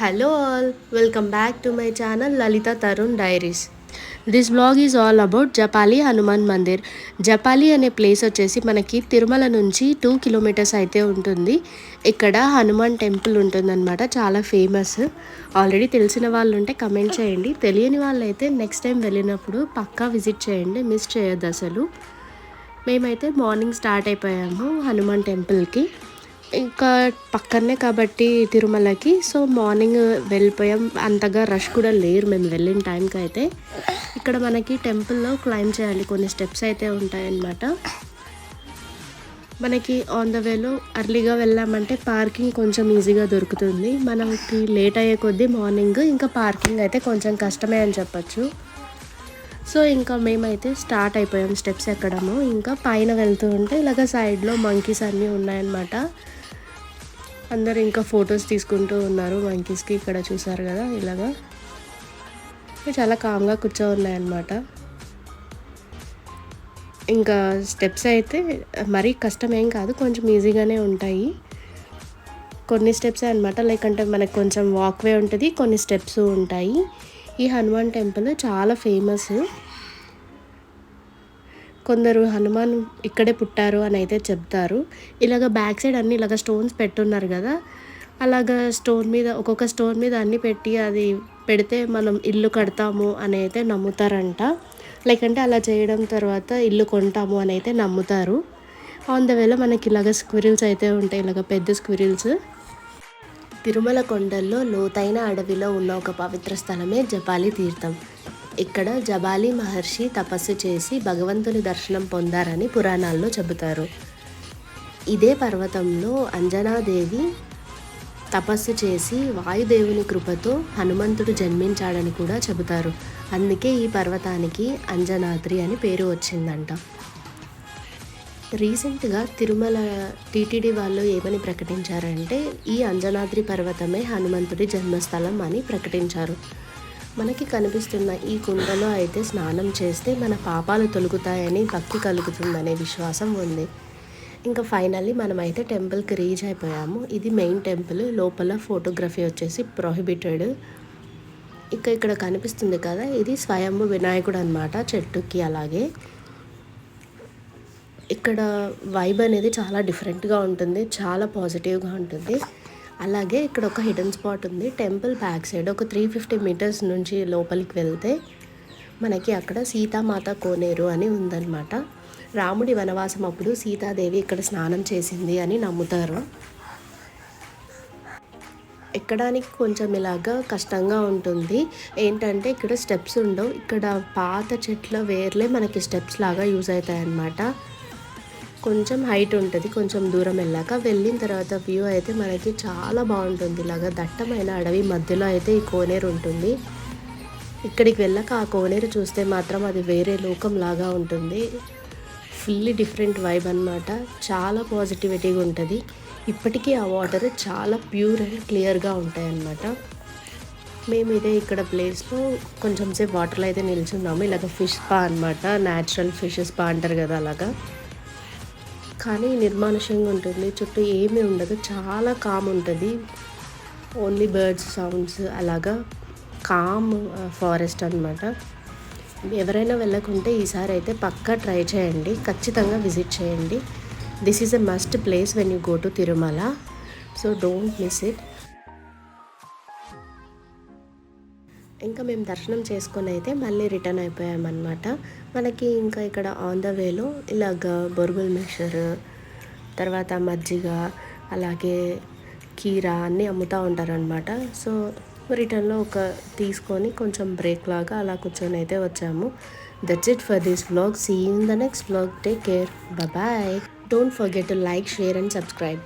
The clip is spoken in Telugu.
Hello all, welcome back to my channel Lalita Tarun Diaries. This vlog is all about Japali Hanuman Mandir. Japali అనే ప్లేస్ వచ్చేసి మనకి తిరుమల నుంచి 2 కిలోమీటర్స్ అయితే ఉంటుంది. ఇక్కడ హనుమాన్ టెంపుల్ ఉంటుందన్నమాట, చాలా ఫేమస్. ఆల్రెడీ తెలిసిన వాళ్ళు ఉంటే కమెంట్ చేయండి, తెలియని వాళ్ళు అయితే నెక్స్ట్ టైం వెళ్ళినప్పుడు పక్కా విజిట్ చేయండి, మిస్ చేయొద్దు అసలు. మేమైతే మార్నింగ్ స్టార్ట్ అయిపోయాము హనుమాన్ టెంపుల్కి. ఇంకా పక్కనే కాబట్టి తిరుమలకి, సో మార్నింగ్ వెళ్ళిపోయాం. అంతగా రష్ కూడా లేరు మేము వెళ్ళిన టైంకి అయితే. ఇక్కడ మనకి టెంపుల్లో క్లైంబ్ చేయాలి, కొన్ని స్టెప్స్ అయితే ఉంటాయన్నమాట. మనకి ఆన్ ద వేలో అర్లీగా వెళ్ళామంటే పార్కింగ్ కొంచెం ఈజీగా దొరుకుతుంది. మనకి లేట్ అయ్యే కొద్దీ మార్నింగ్ ఇంకా పార్కింగ్ అయితే కొంచెం కష్టమే అని చెప్పచ్చు. సో ఇంకా మేమైతే స్టార్ట్ అయిపోయాం స్టెప్స్ ఎక్కడము. ఇంకా పైన వెళ్తూ ఉంటే ఇలాగ సైడ్లో మంకీస్ అన్నీ ఉన్నాయన్నమాట. అందరూ ఇంకా ఫొటోస్ తీసుకుంటూ ఉన్నారు మంకీస్కి. ఇక్కడ చూసారు కదా, ఇలాగా చాలా కామ్గా కూర్చో ఉన్నాయన్నమాట. ఇంకా స్టెప్స్ అయితే మరీ కష్టం ఏం కాదు, కొంచెం ఈజీగానే ఉంటాయి. కొన్ని స్టెప్స్ అనమాట, లైక్ అంటే మనకు కొంచెం వాక్వే ఉంటుంది, కొన్ని స్టెప్స్ ఉంటాయి. ఈ హనుమాన్ టెంపుల్ చాలా ఫేమస్. కొందరు హనుమాన్ ఇక్కడే పుట్టారు అని అయితే చెప్తారు. ఇలాగ బ్యాక్ సైడ్ అన్నీ ఇలాగ స్టోన్స్ పెట్టున్నారు కదా, అలాగ స్టోన్ మీద ఒక్కొక్క స్టోన్ మీద అన్నీ పెట్టి అది పెడితే మనం ఇల్లు కడతాము అని అయితే నమ్ముతారంట. లైక్ అంటే అలా చేయడం తర్వాత ఇల్లు కొంటాము అని అయితే నమ్ముతారు. ఆన్ ద వేలో మనకి ఇలాగ స్క్విరిల్స్ అయితే ఉంటాయి, ఇలాగ పెద్ద స్క్విరిల్స్. తిరుమల కొండల్లో లోతైన అడవిలో ఉన్న ఒక పవిత్ర స్థలమే జపాలి తీర్థం. ఇక్కడ జబాలి మహర్షి తపస్సు చేసి భగవంతుని దర్శనం పొందారని పురాణాల్లో చెబుతారు. ఇదే పర్వతంలో అంజనాదేవి తపస్సు చేసి వాయుదేవుని కృపతో హనుమంతుడు జన్మించాడని కూడా చెబుతారు. అందుకే ఈ పర్వతానికి అంజనాద్రి అని పేరు వచ్చిందంట. రీసెంట్గా తిరుమల టీటీడీ వాళ్ళు ఏమని ప్రకటించారంటే ఈ అంజనాద్రి పర్వతమే హనుమంతుడి జన్మస్థలం అని ప్రకటించారు. మనకి కనిపిస్తున్న ఈ కుండలో అయితే స్నానం చేస్తే మన పాపాలు తొలుగుతాయని భక్తి కలుగుతుందనే విశ్వాసం ఉంది. ఇంకా ఫైనల్లీ మనమైతే టెంపుల్కి రీచ్ అయిపోయాము. ఇది మెయిన్ టెంపుల్, లోపల ఫోటోగ్రఫీ వచ్చేసి ప్రొహిబిటెడ్. ఇక్కడ కనిపిస్తుంది కదా, ఇది స్వయంభు వినాయకుడు అనమాట, చెట్టుకి. అలాగే ఇక్కడ వైబ్ అనేది చాలా డిఫరెంట్గా ఉంటుంది, చాలా పాజిటివ్గా ఉంటుంది. అలాగే ఇక్కడ ఒక హిడెన్ స్పాట్ ఉంది. టెంపుల్ బ్యాక్ సైడ్ ఒక 350 మీటర్స్ నుంచి లోపలికి వెళ్తే మనకి అక్కడ సీతామాత కోనేరు అని ఉందన్నమాట. రాముడి వనవాసం అప్పుడు సీతాదేవి ఇక్కడ స్నానం చేసింది అని నమ్ముతారు. ఎక్కడానికి కొంచెం ఇలాగా కష్టంగా ఉంటుంది. ఏంటంటే ఇక్కడ స్టెప్స్ ఉండవు, ఇక్కడ పాత చెట్ల వేర్లే మనకి స్టెప్స్ లాగా యూజ్ అవుతాయి అన్నమాట. కొంచెం హైట్ ఉంటుంది, కొంచెం దూరం వెళ్ళిన తర్వాత వ్యూ అయితే మనకి చాలా బాగుంటుంది. ఇలాగా దట్టమైన అడవి మధ్యలో అయితే ఈ కోనేరు ఉంటుంది. ఇక్కడికి వెళ్ళాక ఆ కోనేరు చూస్తే మాత్రం అది వేరే లోకం లాగా ఉంటుంది. ఫుల్లీ డిఫరెంట్ వైబ్ అనమాట, చాలా పాజిటివిటీగా ఉంటుంది. ఇప్పటికీ ఆ వాటర్ చాలా ప్యూర్ అండ్ క్లియర్గా ఉంటాయి అన్నమాట. మేము ఇదే ఇక్కడ ప్లేస్లో కొంచెం సేపు వాటర్లో అయితే నిల్చున్నాము. ఇలాగ ఫిష్ స్పా అనమాట, న్యాచురల్ ఫిష్ స్పా అంటారు కదా అలాగా. కానీ నిర్మానుష్యంగా ఉంటుంది, చుట్టూ ఏమీ ఉండదు, చాలా కామ్ ఉంటుంది. ఓన్లీ బర్డ్స్ సౌండ్స్, అలాగా కామ్ ఫారెస్ట్ అనమాట. ఎవరైనా వెళ్ళకుంటే ఈసారి అయితే పక్కా ట్రై చేయండి, ఖచ్చితంగా విజిట్ చేయండి. This is a must place when you go to Tirumala, so don't miss it. ఇంకా మేము దర్శనం చేసుకొని అయితే మళ్ళీ రిటర్న్ అయిపోయామన్నమాట. మనకి ఇంకా ఇక్కడ ఆన్ ద వేలో ఇలాగ బొరుగుల మిక్చర్, తర్వాత మజ్జిగ, అలాగే కీరా అన్నీ అమ్ముతూ ఉంటారనమాట. సో రిటర్న్లో ఒక తీసుకొని కొంచెం బ్రేక్ లాగా అలా కూర్చొని అయితే వచ్చాము. That's it for this vlog. See you in the next vlog. Take care, bye. Don't forget to like, share and subscribe.